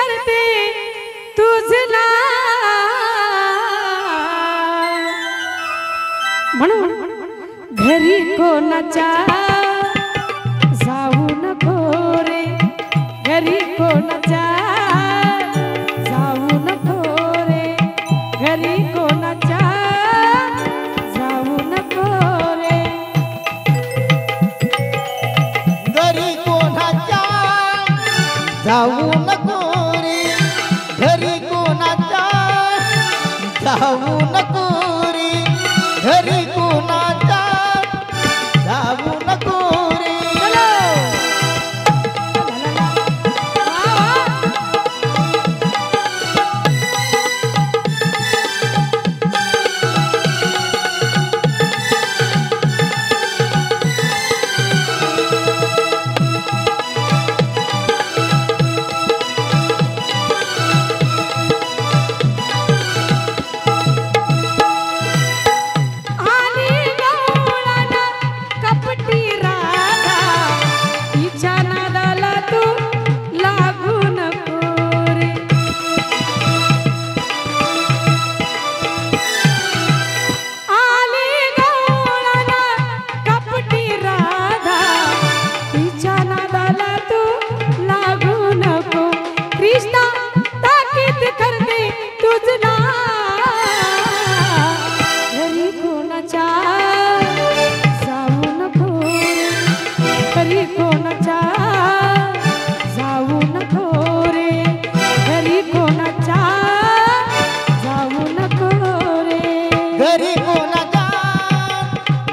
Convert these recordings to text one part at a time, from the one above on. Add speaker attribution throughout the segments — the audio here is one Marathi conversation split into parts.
Speaker 1: करते तुझला म्हणून घरी कोणाच्या जाऊ नको रे, घरी कोणाच्या जाऊ नको रे, घरी कोणाच्या जाऊ नको रे,
Speaker 2: घरी कोणाच्या जाऊ नको रे, घरी कोणाच्या जाऊ नको रे, घरी कोणाच्या जाऊ नको रे.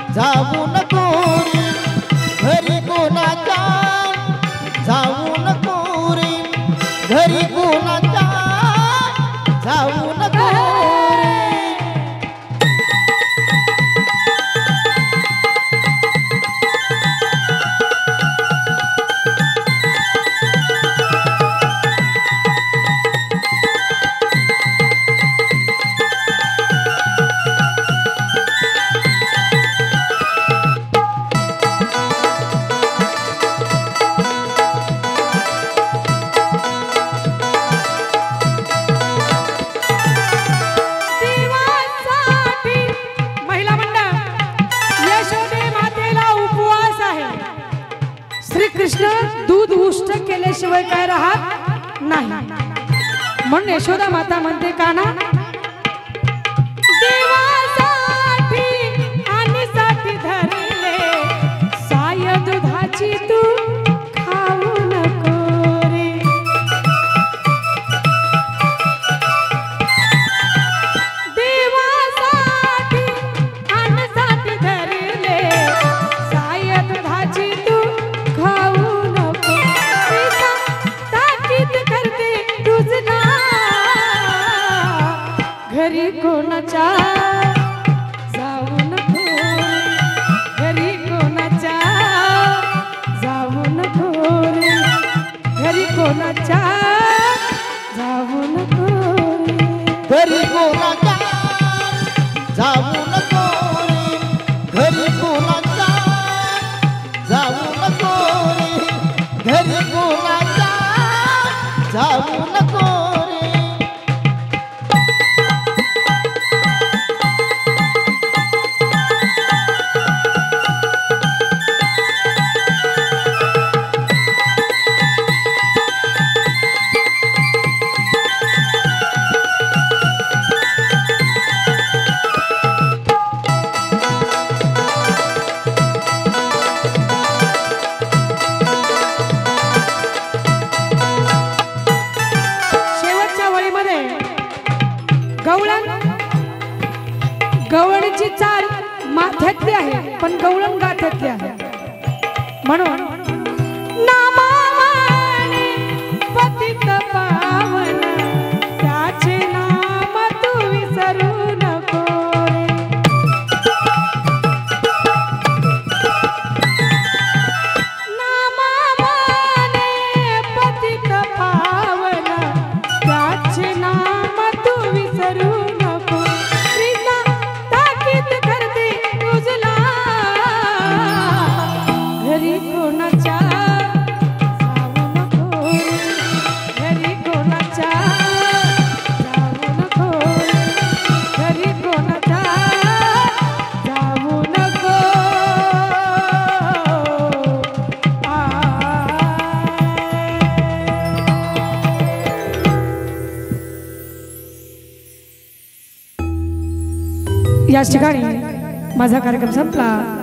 Speaker 2: जाऊ नको रे, घरी कोणाच्या जाऊ नको रे, घरी कोणाच्या जाऊ नको रे.
Speaker 1: कृष्ण दूध उष्ट केल्याशिवाय काय राहत नाही, म्हणून यशोदा माता म्हणते काना देवासाठी आणि साठी धरले साय दुधाची तू खाऊ नको रे, देवासाठी आणि साठी धरले साय दुधाची तू घरी कोणाच्या जाऊ नको, घरी कोणाच्या जाऊ नको रे, घरी कोणाच्या जाऊ नको रे,
Speaker 2: घरी कोणाच्या जाऊ नको रे, घरी कोणाच्या जाऊ नको रे, घरी कोणाच्या जाऊ नको रे.
Speaker 1: गवळणीची चाल माथ्यातली आहे पण गवळण गाठ्यातली आहे, म्हणून नामाने पतित पावन त्याचे नाम तू विसरू नको रे, नामाने पतित पावन त्याचे नाम तू विसरू नको, करते तुझला घरी कोणा याच ठिकाणी माझा कार्यक्रम संपला.